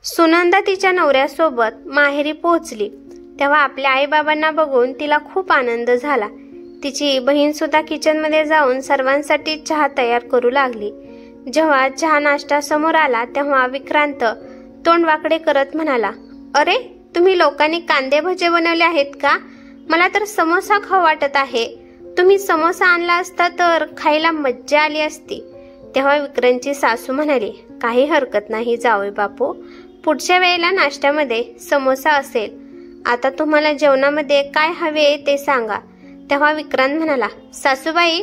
सुनंदा तिच्या नवऱ्यासोबत माहेरी पोहोचली तेव्हा आपल्या आईबाबांना बघून तिला खूप आनंद झाला। तिची बहीण सुद्धा किचनमध्ये जाऊन सर्वांसाठी चहा तयार करू लागली। जेव्हा चहा नाश्ता समोर आला तेव्हा विक्रांत तोंड वाकडे करत म्हणाला, अरे तुम्ही लोकांनी कांदे भजे बनवले आहेत का? मला तर समोसा खाऊ वाटत आहे। तुम्ही समोसा आणला असता तर खायला मज्जा आली असती। तेव्हा विक्रांतची सासू म्हणाली, काही हरकत नाही जावई बापू, पुढच्या वेळेला नाश्त्यामध्ये समोसा असेल। आता तुम्हाला जेवणामध्ये काय हवे ते सांगा। तेव्हा विक्रांत म्हणाला, सासूबाई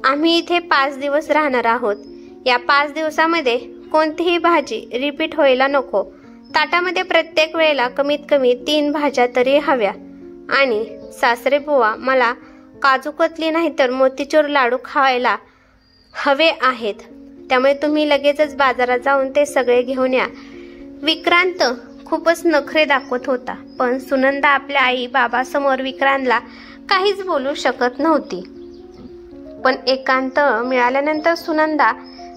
आम्ही इथे 5 दिवस राहणार आहोत। या 5 दिवसामध्ये कोणतीही भाजी रिपीट व्हायला नको। ताटामध्ये प्रत्येक वेळेला कमीत कमी 3 भाज्या तरी हव्या। आणि सासरे बुवा मला काजू कतली नाही तर मोतीचूर लाडू खायला हवे आहेत। त्यामुळे तुम्ही लगेचच बाजारात जाऊन ते सगळे घेऊन या। विक्रांत खूपच नखरे दाखवत होता, पण सुनंदा आपल्या आई बाबा समोर विक्रांतला काहीच बोलू शकत नव्हती। पण एकांत मिळाल्यानंतर सुनंदा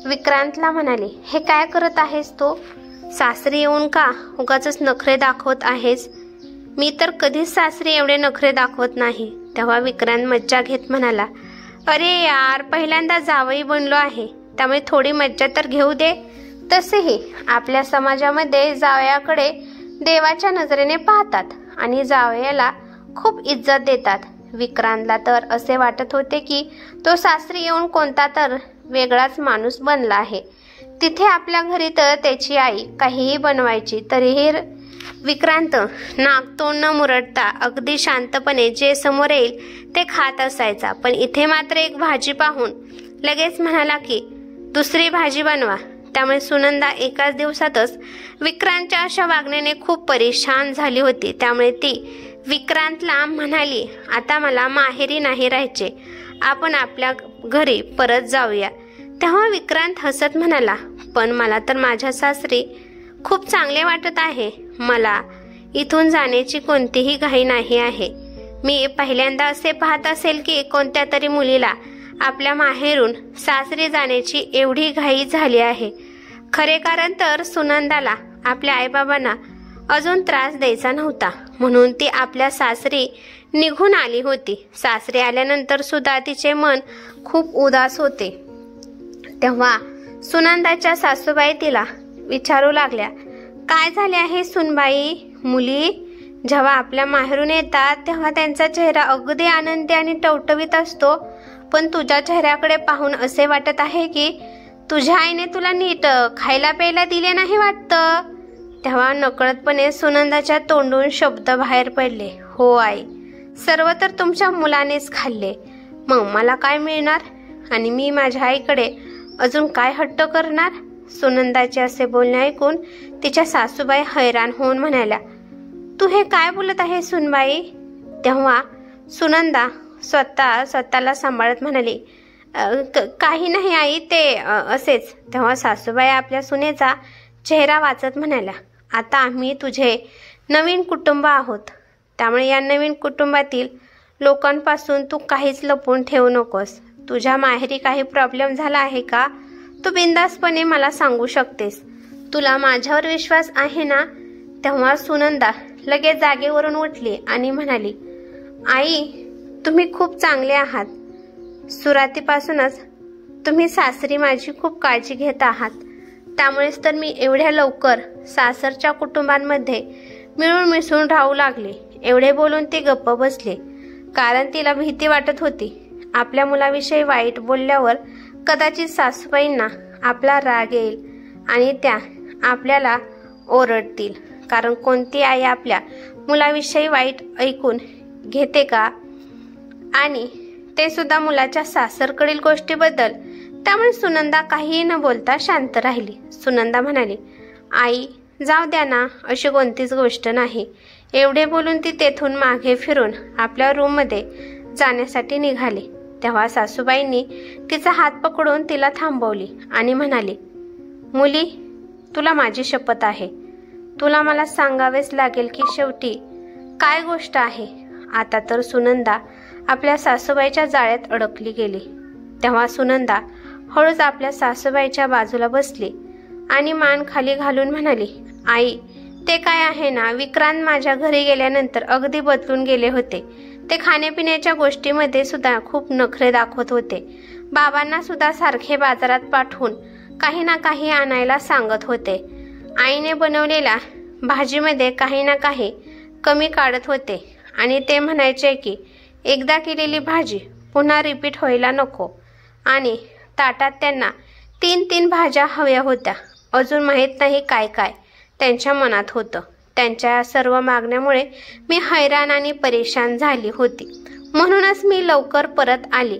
विक्रांतला म्हणाली, हे काय करत आहेस तू? सासरी येऊन का उगाचच नखरे दाखवत आहेस? मी तर कधीच सासरी एवढे नखरे दाखवत नाही। तेव्हा विक्रांत मज्जा घेत म्हणाला, अरे यार पहिल्यांदा जावई बनलो आहे, त्यामुळे थोडी मज्जा तर घेऊ दे। तसेही आपल्या समाजामध्ये जावयाकडे देवाच्या नजरेने पाहतात आणि जावयाला खूप इज्जत देतात। विक्रांतला तर असे वाटत होते की तो सासरी येऊन कोणता तर वेगळाच माणूस बनला आहे। तिथे आपल्या घरी तर त्याची आई काहीही बनवायची तरीही विक्रांत नाक तोंड न मुरडता अगदी शांतपणे जे समोर येईल ते खात असायचा। पण इथे मात्र एक भाजी पाहून लगेच म्हणाला की दुसरी भाजी बनवा। त्यामुळे सुनंदा एकाच दिवसातच विक्रांतच्या अशा वागण्याने खूप परेशान झाली होती। त्यामुळे ती विक्रांतला म्हणाली, आता मला माहेरी नाही राहायचे, आपण आपल्या घरी परत जाऊया। तेव्हा विक्रांत हसत म्हणाला, पण मला तर माझ्या सासरी खूप चांगले वाटत आहे। मला इथून जाण्याची कोणतीही घाई नाही आहे। मी पहिल्यांदा असे पाहत असेल की कोणत्या तरी मुलीला आपल्या माहेरून सासरी जाण्याची एवढी घाई झाली आहे। खरे कारण तर सुनंदाला आपल्या आईबाबांना अजून त्रास द्यायचा नव्हता, म्हणून ती आपल्या सासरी निघून आली होती। सासरी आल्यानंतर सुद्धा तिचे मन खूप उदास होते। तेव्हा सुनंदाच्या सासूबाई तिला विचारू लागल्या, काय झाले आहे सुनबाई? मुली जेव्हा आपल्या माहेरून येतात तेव्हा त्यांचा चेहरा अगदी आनंदी आणि टवटवीत असतो, पण तुझ्या चेहऱ्याकडे पाहून असे वाटत आहे की तुझ्या आईने तुला नीट खायला प्यायला दिले नाही वाटतं। तेव्हा नकळतपणे सुनंदाच्या तोंडून शब्द बाहेर पडले, हो आई, सर्व तर तुमच्या मुलानेच खाल्ले, मग मला काय मिळणार? आणि मी माझ्या आईकडे अजून काय हट्ट करणार? सुनंदाचे असे बोलणे ऐकून तिच्या सासूबाई हैराण होऊन म्हणाल्या, तू हे काय बोलत आहे सुनबाई? तेव्हा सुनंदा स्वतःला सांभाळत म्हणाली, काही नाही आई, ते असेच। तेव्हा सासूबाई आपल्या सुनेचा चेहरा वाचत म्हणाल्या, आता आम्ही तुझे नवीन कुटुंब आहोत, त्यामुळे या नवीन कुटुंबातील लोकांपासून तू काहीच लपवून ठेवू नकोस। तुझ्या माहेरी काही प्रॉब्लेम झाला आहे का? तू बिनधास्तपणे मला सांगू शकतेस। तुला माझ्यावर विश्वास आहे ना? तेव्हा सुनंदा लगेच जागेवरून उठली आणि म्हणाली, आई तुम्ही खूप चांगले आहात। सुरुवातीपासूनच तुम्ही सासरी माझी खूप काळजी घेत आहात, त्यामुळेच तर मी एवढ्या लवकर सासरच्या कुटुंबांमध्ये मिळून मिसळून राहू लागले। एवढे बोलून ती गप्प बसली, कारण तिला भीती वाटत होती आपल्या मुलाविषयी वाईट बोलल्यावर कदाचित सासूबाईंना आपला राग येईल आणि त्या आपल्याला ओरडतील, कारण कोणती आई आपल्या मुलाविषयी वाईट ऐकून घेते का? आणि ते सुद्धा मुलाच्या सासरकडील गोष्टीबद्दल। त्यामुळे सुनंदा काहीही न बोलता शांत राहिली। सुनंदा म्हणाली, आई जाऊ द्या ना, अशी कोणतीच गोष्ट नाही। एवढे बोलून ती तेथून मागे फिरून आपल्या रूममध्ये जाण्यासाठी निघाली। तेव्हा सासूबाईंनी तिचा हात पकडून तिला थांबवली आणि म्हणाली, मुली तुला माझी शपथ आहे, तुला मला सांगावेच लागेल की शेवटी काय गोष्ट आहे। आता तर सुनंदा आपल्या सासूबाईच्या जाळ्यात अडकली गेली। तेव्हा सुनंदा हळूच आपल्या सासूबाईच्या बाजूला बसली आणि मान खाली घालून म्हणाली, आई, ते काय आहे ना, विक्रांत माझ्या घरी गेल्यानंतर अगदी बदलून गेले होते. ते खाण्यापिण्याच्या गोष्टीमध्ये सुद्धा खूप नखरे दाखवत होते. बाबांना सुद्धा सारखे बाजारात पाठवून काही ना काही आणायला सांगत होते. आईने बनवलेल्या भाजीमध्ये काही ना काही कमी काढत होते आणि ते म्हणायचे की एकदा केलेली भाजी पुन्हा रिपीट व्हायला नको. आणि ताटात त्यांना 3-3 भाज्या हव्या होत्या. अजून माहीत नाही काय काय त्यांच्या मनात होतं. त्यांच्या सर्व मागण्यामुळे मी हैराण आणि परेशान झाली होती. म्हणूनच मी लवकर परत आली.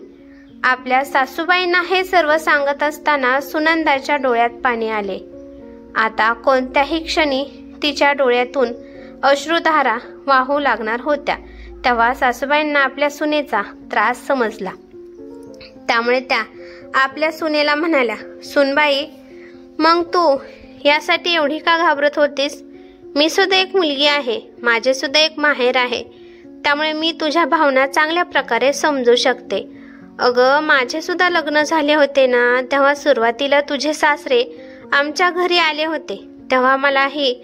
आपल्या सासूबाईंना हे सर्व सांगत असताना सुनंदाच्या डोळ्यात पाणी आले. आता कोणत्याही क्षणी तिच्या डोळ्यातून अश्रुधारा वाहू लागणार होत्या. तेव्हा सासूबाईंना आपल्या सुनेचा त्रास समजला. त्यामुळे त्या आपल्या सुनेला म्हणाल्या, सुनबाई, मग तू यासाठी एवढी का घाबरत होतीस? मी सुद्धा एक मुलगी आहे, माझे सुद्धा एक माहेर आहे. त्यामुळे मी तुझ्या भावना चांगल्या प्रकारे समजू शकते. अगं, माझे सुद्धा लग्न झाले होते ना, तेव्हा सुरुवातीला तुझे सासरे आमच्या घरी आले होते. तेव्हा मलाही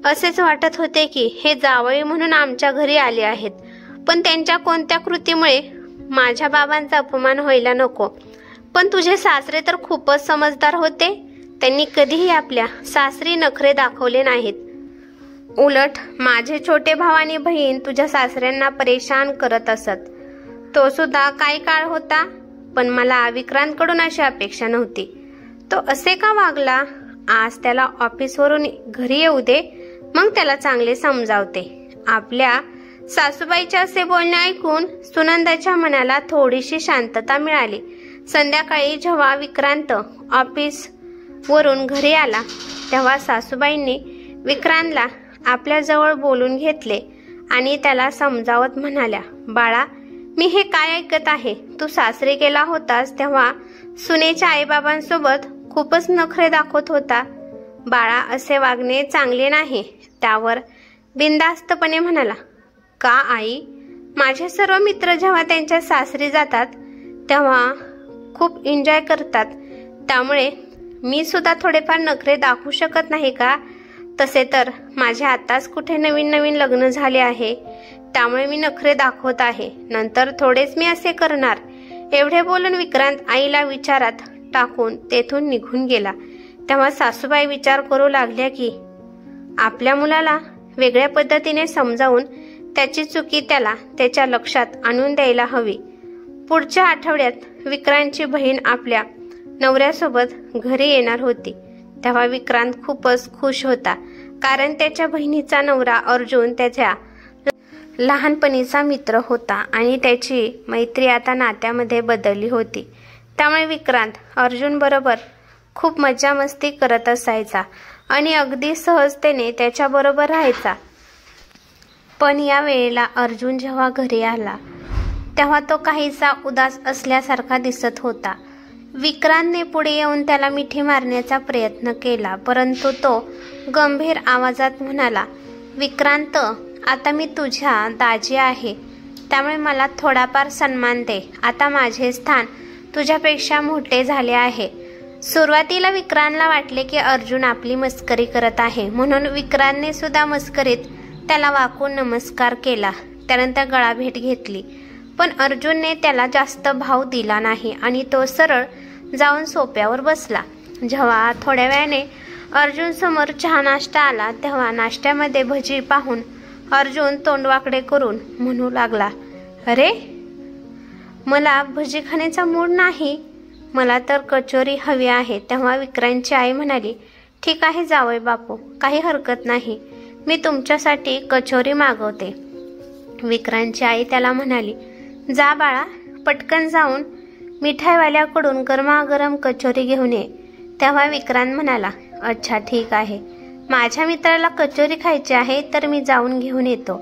असेच वाटत होते की हे जावई म्हणून आमच्या घरी आले आहेत. पण त्यांच्या कोणत्या कृतीमुळे माझ्या बाबांचा अपमान व्हायला नको. पण तुझे सासरे तर खूपच समजदार होते. त्यांनी कधीही आपल्या सासरी नखरे दाखवले नाहीत. उलट माझे छोटे भाव आणि बहीण तुझ्या सासऱ्यांना परेशान करत असत. तो सुद्धा काही काळ होता, पण मला विक्रांतकडून अशी अपेक्षा नव्हती. तो असे का वागला? आज त्याला ऑफिसवरून घरी येऊ दे, मग त्याला चांगले समजावते. आपल्या सासूबाईचे असे बोलणे ऐकून सुनंदाच्या मनाला थोडीशी शांतता मिळाली. संध्याकाळी जेव्हा विक्रांत ऑफिसवरून घरी आला तेव्हा सासूबाईंनी विक्रांतला आपल्या जवळ बोलून घेतले आणि त्याला समजावत म्हणाल्या, बाळा, मी हे काय ऐकत आहे? तू सासरी गेला होतास तेव्हा सुनेच्या आईबाबांसोबत खूपच नखरे दाखवत होता. बाळा, असे वागणे चांगले नाही. त्यावर बिनधास्तपणे म्हणाला, का आई? माझे सर्व मित्र जेव्हा त्यांच्या सासरी जातात तेव्हा खूप एन्जॉय करतात. त्यामुळे मी सुद्धा थोडेफार नखरे दाखवू शकत नाही का? तसे तर माझे आताच कुठे नवीन लग्न झाले आहे. त्यामुळे मी नखरे दाखवत आहे. नंतर थोडेच मी असे करणार. एवढे बोलून विक्रांत आईला विचारात टाकून तेथून निघून गेला. तेव्हा सासूबाई विचार करू लागल्या की आपल्या मुलाला वेगळ्या पद्धतीने समजावून त्याची चुकी त्याला त्याच्या लक्षात आणून द्यायला हवी. पुढच्या आठवड्यात विक्रांतची बहीण आपल्या नवऱ्यासोबत घरी येणार होती. तेव्हा विक्रांत खूपच खुश होता, कारण त्याच्या बहिणीचा नवरा अर्जुन त्याच्या लहानपणीचा मित्र होता आणि त्याची मैत्री आता नात्यामध्ये बदलली होती. त्यामुळे विक्रांत अर्जुन बरोबर खूप मजा मस्ती करत असायचा आणि अगदी सहजतेने त्याच्याबरोबर राहायचा. पण या वेळेला अर्जुन जेव्हा घरी आला तेव्हा तो काहीसा उदास असल्यासारखा दिसत होता. विक्रांतने पुढे येऊन त्याला मिठी मारण्याचा प्रयत्न केला, परंतु तो गंभीर आवाजात म्हणाला, विक्रांत, आता मी तुझ्या दाजी आहे, त्यामुळे मला थोडाफार सन्मान दे. आता माझे स्थान तुझ्यापेक्षा मोठे झाले आहे. सुरुवातीला विक्रांतला वाटले की अर्जुन आपली मस्करी करत आहे, म्हणून विक्रांतने सुद्धा मस्करीत त्याला वाकून नमस्कार केला. त्यानंतर गळाभेट घेतली. पण अर्जुनने त्याला जास्त भाव दिला नाही आणि तो सरळ जाऊन सोफ्यावर बसला. जेव्हा थोड्या वेळाने अर्जुन समोर चहा नाश्ता आला तेव्हा नाश्त्यामध्ये भजी पाहून अर्जुन तोंडवाकडे करून म्हणू लागला, अरे, मला भजी खाण्याचा मूड नाही, मला तर कचोरी हवी आहे. तेव्हा विक्रांतची आई म्हणाली, ठीक आहे जावई बापू, काही हरकत नाही, मी तुमच्यासाठी कचोरी मागवते. विक्रांतची आई त्याला म्हणाली, जा बाळा, पटकन जाऊन मिठाईवाल्याकडून गरमागरम कचोरी घेऊन ये. तेव्हा विक्रांत म्हणाला, अच्छा ठीक आहे, माझ्या मित्राला कचोरी खायची आहे तर मी जाऊन घेऊन येतो.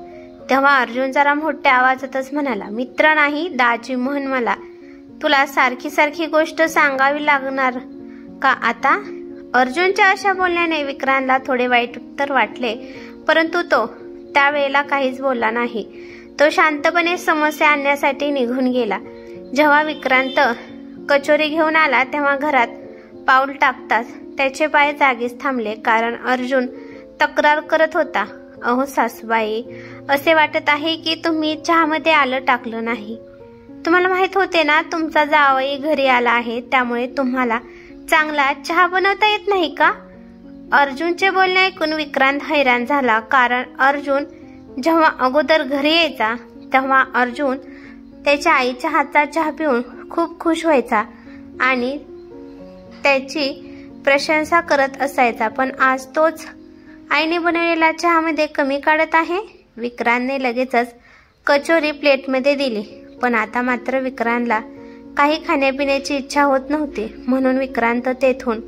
तेव्हा अर्जुन जरा मोठ्या आवाजातच म्हणाला, मित्र नाही दाजी म्हण मला. तुला सारखी सारखी गोष्ट सांगावी लागणार का आता? अर्जुनच्या अशा बोलण्याने विक्रांतला थोडे वाईट तर वाटले, परंतु तो त्यावेळेला काहीच बोलला नाही. तो शांतपणे समस्या आणण्यासाठी निघून गेला. जेव्हा विक्रांत कचोरी घेऊन आला तेव्हा घरात पाऊल टाकताच त्याचे पाय जागीच थांबले, कारण अर्जुन तक्रार करत होता. अहो सासूबाई, असे वाटत आहे की तुम्ही चहामध्ये आलं टाकलं नाही. तुम्हाला माहित होते ना तुमचा जावई घरी आला आहे, त्यामुळे तुम्हाला चांगला चहा बनवता येत नाही का? अर्जुनचे बोलणे ऐकून विक्रांत हैराण झाला. कारण अर्जुन जेव्हा अगोदर घरी यायचा तेव्हा अर्जुन त्याच्या आईच्या हातचा चहा पिऊन खूप खुश व्हायचा आणि त्याची प्रशंसा करत असायचा. पण आज तोच आईने बनवलेला चहामध्ये कमी काढत आहे. विक्रांतने लगेचच कचोरी प्लेटमध्ये दिली. पण आता मात्र विक्रांतला काही खाण्यापिण्याची इच्छा होत नव्हती. म्हणून विक्रांत तेथून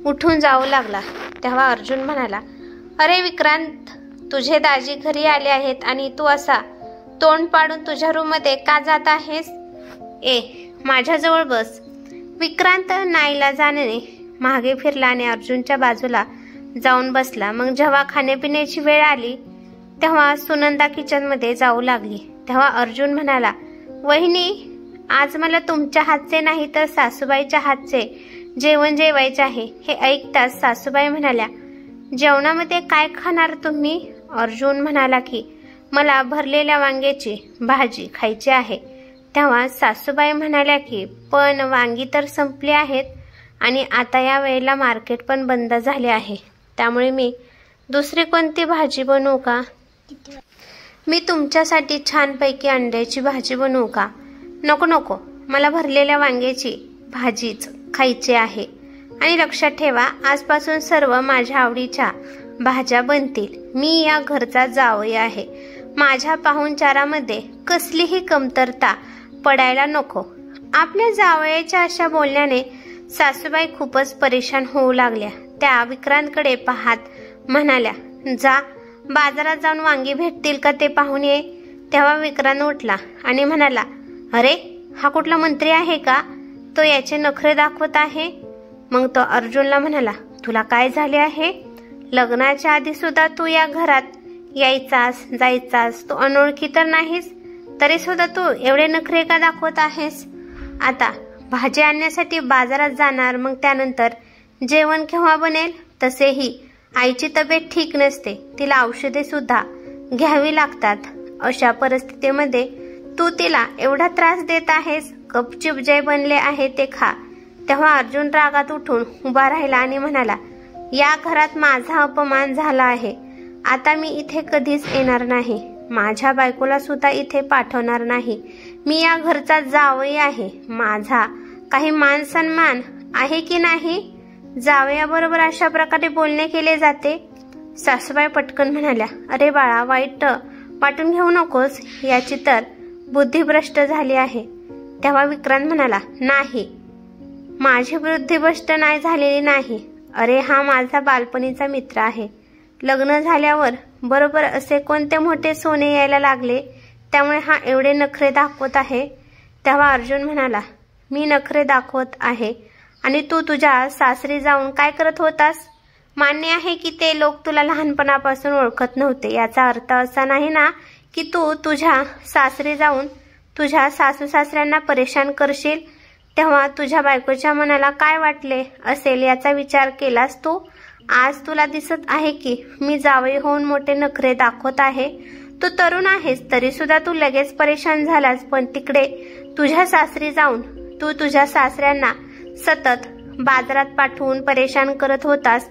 उठून जाऊ लागला. तेव्हा अर्जुन म्हणाला, अरे विक्रांत, तुझे दाजी घरी आले आहेत आणि तू असा तोंड पाडून तुझ्या रूममध्ये का जात आहेस? माझ्याजवळ बस. विक्रांत नाईलाजाने मागे फिरला आणि अर्जुनच्या बाजूला जाऊन बसला. मग जेव्हा खाण्यापिण्याची वेळ आली तेव्हा सुनंदा किचनमध्ये जाऊ लागली. तेव्हा अर्जुन म्हणाला, वहिनी, आज मला तुमच्या हातचे नाही तर सासूबाईच्या हातचे जेवण जेवायचे आहे. हे ऐकताच सासूबाई म्हणाल्या, जेवणामध्ये काय खाणार तुम्ही? अर्जुन म्हणाला की मला भरलेल्या वांग्याची भाजी खायची आहे. तेव्हा सासूबाई म्हणाल्या की पण वांगी तर संपली आहेत आणि आता या वेळेला मार्केट पण बंद झाले आहे, त्यामुळे मी दुसरी कोणती भाजी बनवू का? मी तुमच्यासाठी छानपैकी अंड्याची भाजी बनवू का? नको नको, मला भरलेल्या वांग्याची भाजीच खायची आहे. आणि लक्षात ठेवा, आजपासून सर्व माझ्या आवडीच्या भाज्या बनतील. मी या घरचा जावई आहे. माझ्या पाहुणचारामध्ये कसलीही कमतरता पडायला नको. आपल्या जावयाच्या अशा बोलण्याने सासूबाई खूपच परेशान होऊ लागल्या. त्या विक्रांतकडे पाहत म्हणाल्या, जा बाजारात जाऊन वांगी भेटतील का ते पाहून ये. तेव्हा विक्रांत उठला आणि म्हणाला, अरे हा कुठला मंत्री आहे का? तो याचे नखरे दाखवत आहे. मग तो अर्जुनला म्हणाला, तुला काय झाले आहे? लग्नाच्या आधी सुद्धा तू या घरात यायचास जायचास, तू अनोळखी तर नाहीस, तरी सुद्धा तू एवढे नखरे का दाखवत आहेस? आता भाजी आणण्यासाठी बाजारात जाणार, मग त्यानंतर जेवण केव्हा बनेल? तसेही आईची तब्येत ठीक नसते, तिला औषधे सुद्धा घ्यावी लागतात. अशा परिस्थितीमध्ये तू तिला एवढा त्रास देत आहेस. गपचूप जे बनले आहे ते खा. तेव्हा अर्जुन रागात उठून उभा राहिला आणि म्हणाला, या घरात माझा अपमान झाला आहे. आता मी इथे कधीच येणार नाही. माझ्या बायकोला सुद्धा इथे पाठवणार नाही. मी या घरचा जावई आहे. माझा काही मान सन्मान आहे की नाही? जावयाबरोबर अशा प्रकारे बोलणे केले जाते? सासूबाई पटकन म्हणाल्या, अरे बाळा, वाईट वाटून घेऊ नकोस. याची तर बुद्धिभ्रष्ट झाली आहे. तेव्हा विक्रांत म्हणाला, नाही, माझी बुद्धिभ्रष्ट नाही झालेली नाही. अरे हा माझा बालपणीचा मित्र आहे. लग्न झाल्यावर बरोबर असे कोणते मोठे सोने यायला लागले, त्यामुळे हा एवढे नखरे दाखवत आहे. तेव्हा अर्जुन म्हणाला, मी नखरे दाखवत आहे आणि तू तुझ्या सासरी जाऊन काय करत होतास? मान्य आहे की ते लोक तुला लहानपणापासून ओळखत नव्हते. याचा अर्थ असा नाही ना की तू तुझ्या सासरी जाऊन तुझ्या सासू सासऱ्यांना परेशान करशील. तेव्हा तुझ्या बायकोच्या मनाला काय वाटले असेल याचा विचार केलास तू? आज तुला दिसत आहे की मी जावई होऊन मोठे नखरे दाखवत आहे. तू तरुण आहेस तरी सुद्धा तू लगेच परेशान झालास. पण तिकडे तुझ्या सासरी जाऊन तू तुझ्या सासऱ्यांना सतत बाजारात पाठवून परेशान करत होतास,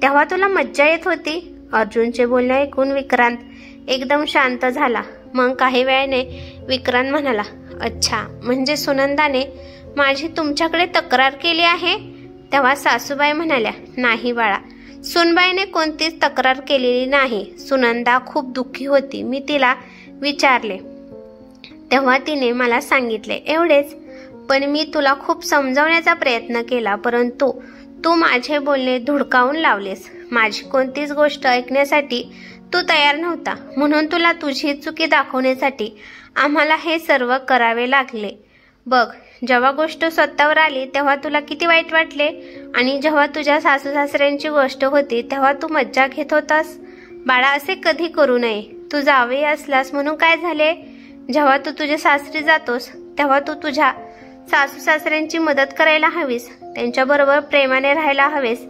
तेव्हा तुला मज्जा येत होती. अर्जुनचे बोलणे ऐकून विक्रांत एकदम शांत झाला. मग काही वेळाने विक्रांत म्हणाला, अच्छा, म्हणजे सुनंदाने माझी तुमच्याकडे तक्रार केली आहे? तेव्हा सासूबाई म्हणाल्या, नाही बाळा, सुनबाईने कोणतीच तक्रार केलेली नाही. सुनंदा खूप दुःखी होती. मी तिला विचारले तेव्हा तिने मला सांगितले एवढेच. पण मी तुला खूप समजावण्याचा प्रयत्न केला, परंतु तू माझे बोलणे धुडकावून लावलेस. माझी कोणतीच गोष्ट ऐकण्यासाठी तू तयार नव्हता, म्हणून तुला तुझी चुकी दाखवण्यासाठी आम्हाला हे सर्व करावे लागले. बघ, जेव्हा गोष्ट स्वतःवर आली तेव्हा तुला किती वाईट वाटले, आणि जेव्हा तुझ्या सासू सासऱ्यांची गोष्ट होती तेव्हा तू मज्जा घेत होतास. बाळा, असे कधी करू नये. तू जावई असलास म्हणून काय झाले? जेव्हा तू तुझ्या सासरी जातोस तेव्हा तू तुझ्या सासू सासऱ्यांची मदत करायला हवीस, त्यांच्याबरोबर प्रेमाने राहायला हवेस.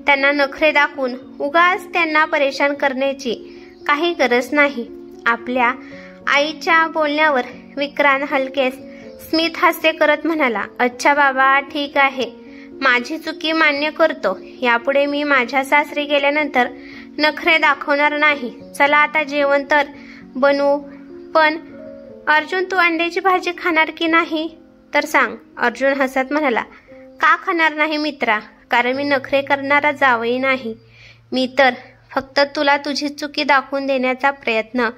त्यांना नखरे दाखवून उगाच त्यांना परेशान करण्याची काही गरज नाही. आपल्या आईच्या बोलण्यावर विक्रांत हलकेच स्मित हास्य करत म्हणाला, अच्छा बाबा, ठीक आहे, माझी चुकी मान्य करतो. यापुढे मी माझ्या सासरी गेल्यानंतर नखरे दाखवणार नाही. चला आता जेवण तर बनवू. पण अर्जुन, तू अंड्याची भाजी खाणार की नाही तर सांग. अर्जुन हसत म्हणाला, का खाणार नाही मित्रा? कारण मी नखरे करणारा जावई नाही. मी तर फक्त तुला तुझी चुकी दाखवून देण्याचा प्रयत्न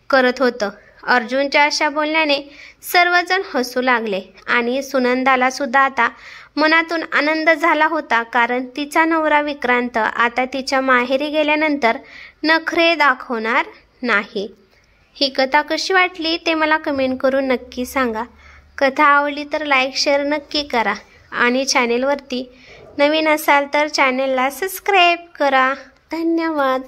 करत होतं. अर्जुनच्या अशा बोलण्याने सर्वजण हसू लागले आणि सुनंदाला सुद्धा आता मनातून आनंद झाला होता, कारण तिचा नवरा विक्रांत आता तिच्या माहेरी गेल्यानंतर नखरे दाखवणार नाही. ही कथा कशी वाटली ते मला कमेंट करून नक्की सांगा. कथा आवडली तर लाईक शेअर नक्की करा आणि चॅनेलवरती नवीन असाल तर चॅनेलला सबस्क्राईब करा. धन्यवाद.